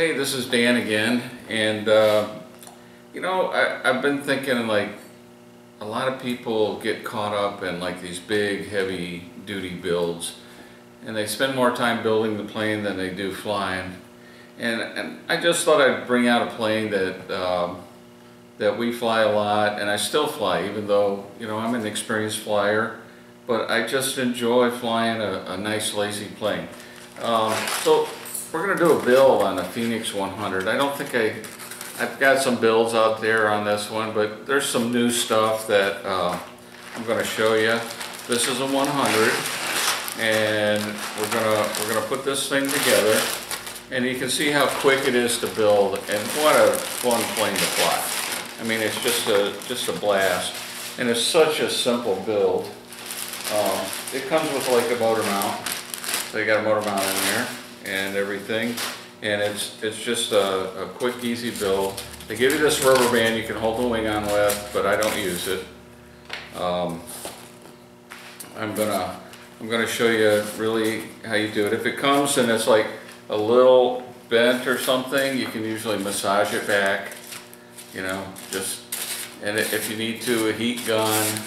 Hey, this is Dan again, and you know, I've been thinking, like, a lot of people get caught up in like these big heavy duty builds, and they spend more time building the plane than they do flying. And I just thought I'd bring out a plane that we fly a lot, and I still fly, even though, you know, I'm an experienced flyer, but I just enjoy flying a nice lazy plane. So we're going to do a build on the Fenix 100. I don't think I've got some builds out there on this one, but there's some new stuff that I'm going to show you. This is a 100, and we're gonna put this thing together, and you can see how quick it is to build, and what a fun plane to fly. I mean, it's just a blast, and it's such a simple build. It comes with like a motor mount, so you got a motor mount in there and everything, and it's just a quick, easy build. They give you this rubber band you can hold the wing on with, but I don't use it. I'm gonna show you really how you do it. If it comes and it's like a little bent or something, you can usually massage it back, you know, and if you need to, a heat gun,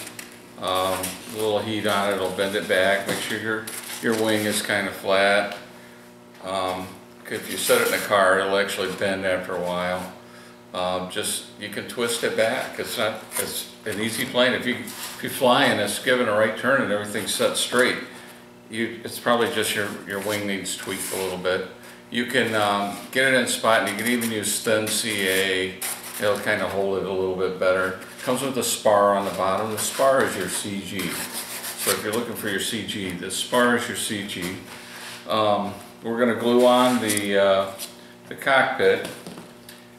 a little heat on it, it'll bend it back. Make sure your wing is kind of flat. If you set it in a car, it'll actually bend after a while. You can twist it back. It's an easy plane. If you fly and it's given a right turn and everything's set straight, it's probably just your wing needs tweaked a little bit. You can get it in spot, and you can even use thin CA. It'll kind of hold it a little bit better. Comes with a spar on the bottom. The spar is your CG. So if you're looking for your CG, the spar is your CG. We're going to glue on the cockpit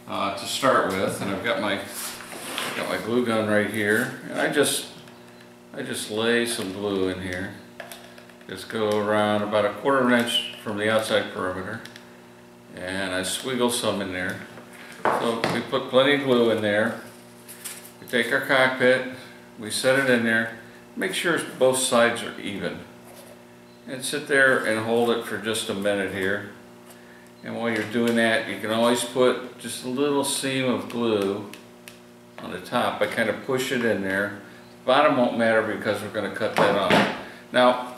to start with, and I've got my glue gun right here, and I just lay some glue in here. Just go around about a 1/4 inch from the outside perimeter, and I swiggle some in there. So we put plenty of glue in there. We take our cockpit, we set it in there, make sure both sides are even, and sit there and hold it for just a minute here. And while you're doing that, you can always put just a little seam of glue on the top. I kind of push it in there. The bottom won't matter because we're going to cut that off. Now,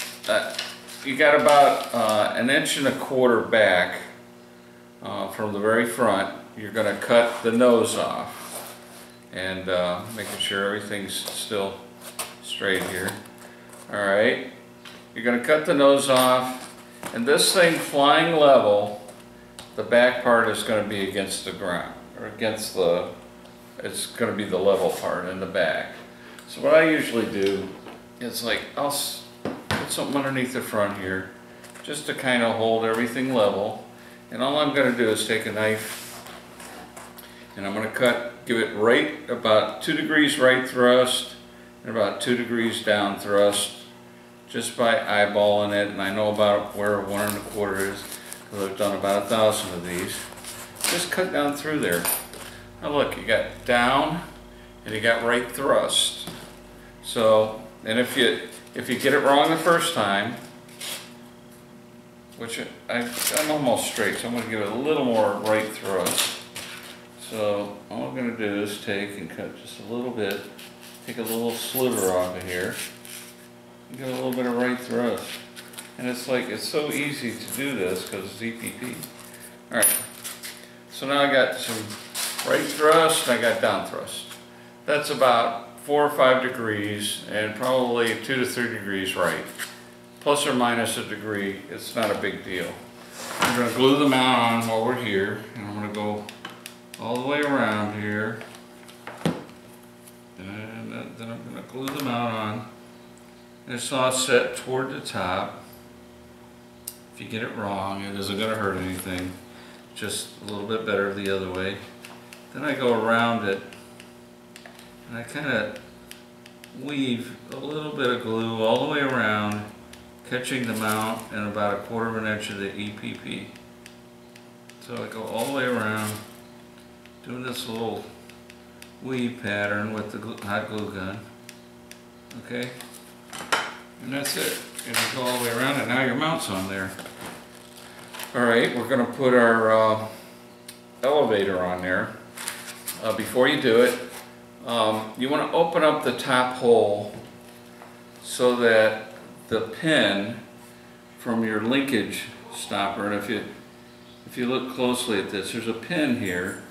you got about 1.25 inches back from the very front. You're going to cut the nose off, and making sure everything's still straight here. All right. You're going to cut the nose off, and this thing flying level, the back part is going to be against the ground, or it's going to be the level part in the back. So what I usually do is, like, I'll put something underneath the front here just to kind of hold everything level, and all I'm going to do is take a knife, and I'm going to give it right about 2 degrees right thrust and about 2 degrees down thrust, just by eyeballing it. And I know about where 1 1/4 is because I've done about 1,000 of these. Just cut down through there. Now look, you got down and you got right thrust. So, and if you get it wrong the first time, which I'm almost straight, so I'm going to give it a little more right thrust. So all I'm going to do is take and cut just a little bit, take a little sliver off of here. You get a little bit of right thrust, and it's so easy to do this because it's EPP. All right, so now I got some right thrust, and I got down thrust. That's about 4 or 5 degrees, and probably 2 to 3 degrees right. Plus or minus a degree, it's not a big deal. I'm going to glue the mount on while we're here, and I'm going to go all the way around here, and then I'm going to glue the mount on. It's all set toward the top. If you get it wrong, it isn't going to hurt anything. Just a little bit better the other way. Then I go around it, and I kind of weave a little bit of glue all the way around, catching the mount and about 1/4 inch of the EPP. So I go all the way around, doing this little weave pattern with the hot glue gun. Okay? And that's it. And you go all the way around, and now your mount's on there. Alright, we're going to put our elevator on there, before you do it, you want to open up the top hole so that the pin from your linkage stopper, and if you look closely at this, there's a pin here,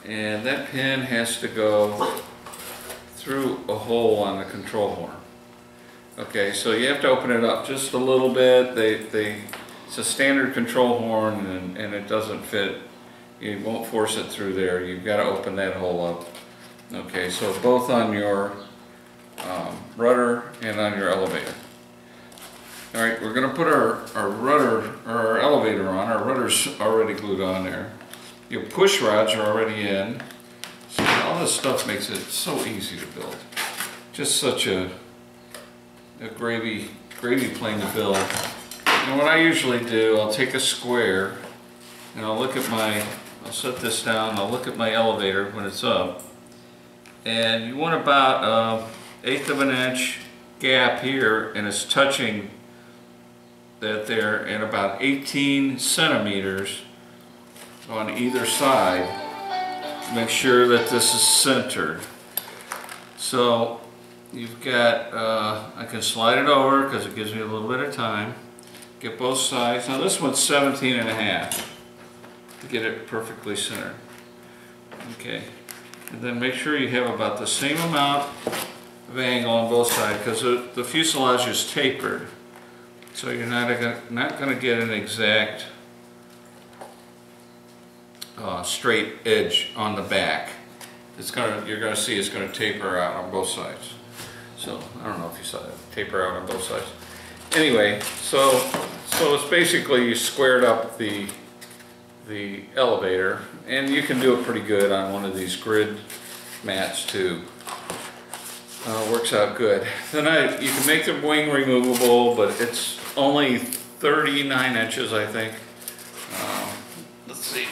and that pin has to go through a hole on the control horn. Okay, so you have to open it up just a little bit. It's a standard control horn, and it doesn't fit. You won't force it through there. You've got to open that hole up. Okay, so both on your rudder and on your elevator. All right, we're going to put our rudder, or our elevator on. Our rudder's already glued on there. Your push rods are already in. So all this stuff makes it so easy to build. Just such a gravy plane to build. And what I usually do, I'll take a square and I'll set this down, I'll look at my elevator when it's up. And you want about 1/8 of an inch gap here, and it's touching that there, and about 18 centimeters on either side. Make sure that this is centered. So you've got, I can slide it over because it gives me a little bit of time. Get both sides. Now this one's 17.5 to get it perfectly centered. Okay, and then make sure you have about the same amount of angle on both sides, because the fuselage is tapered, so you're not going to get an exact straight edge on the back. You're going to see it's going to taper out on both sides. So I don't know if you saw that, taper out on both sides. Anyway, so it's basically you squared up the elevator, and you can do it pretty good on one of these grid mats too. Works out good. Then you can make the wing removable, but it's only 39 inches, I think. Let's see.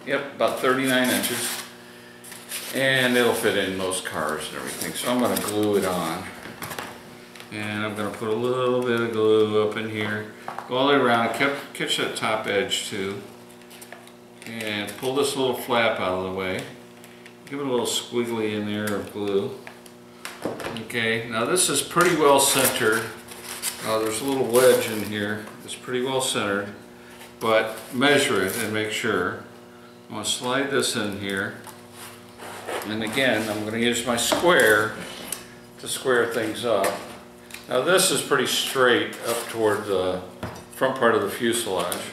Yep, about 39 inches. And it'll fit in most cars and everything. So I'm going to glue it on. And I'm going to put a little bit of glue up in here. Go all the way around. Catch that top edge too. And pull this little flap out of the way. Give it a little squiggly in there of glue. Okay, now this is pretty well centered. There's a little wedge in here. It's pretty well centered. But measure it and make sure. I'm going to slide this in here. And again, I'm going to use my square to square things up. Now this is pretty straight up toward the front part of the fuselage.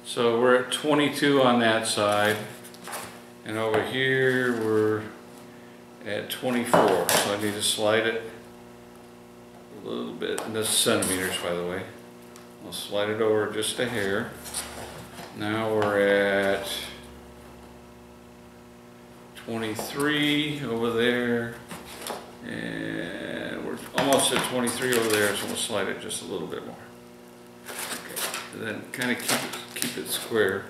So we're at 22 on that side. And over here we're at 24. So I need to slide it a little bit. And this is centimeters, by the way. I'll slide it over just a hair. Now we're at 23 over there, and we're almost at 23 over there, so we'll slide it just a little bit more. Okay, and then kind of keep it square.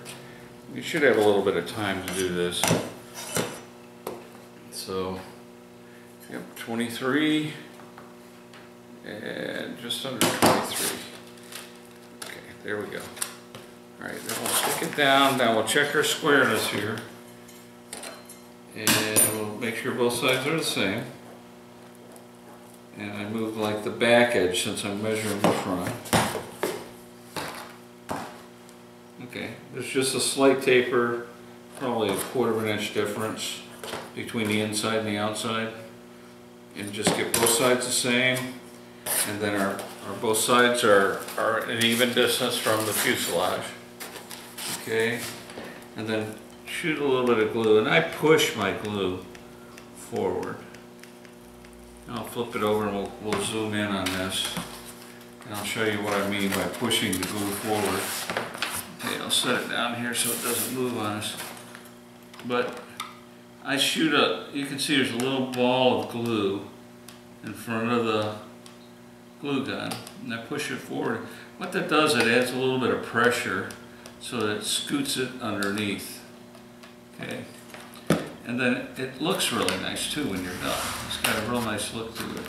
You should have a little bit of time to do this. So, yep, 23, and just under 23. Okay, there we go. All right, then we'll stick it down. Now we'll check our squareness here. And we'll make sure both sides are the same. And I move like the back edge since I'm measuring the front. Okay, there's just a slight taper, probably 1/4 of an inch difference between the inside and the outside. And just get both sides the same. And then our both sides are an even distance from the fuselage. Okay, and then shoot a little bit of glue, and I push my glue forward. I'll flip it over and we'll zoom in on this, and I'll show you what I mean by pushing the glue forward. Okay, I'll set it down here so it doesn't move on us. But I shoot you can see there's a little ball of glue in front of the glue gun, and I push it forward. What that does, it adds a little bit of pressure so that it scoots it underneath. Okay, and then it looks really nice too when you're done. It's got a real nice look to it.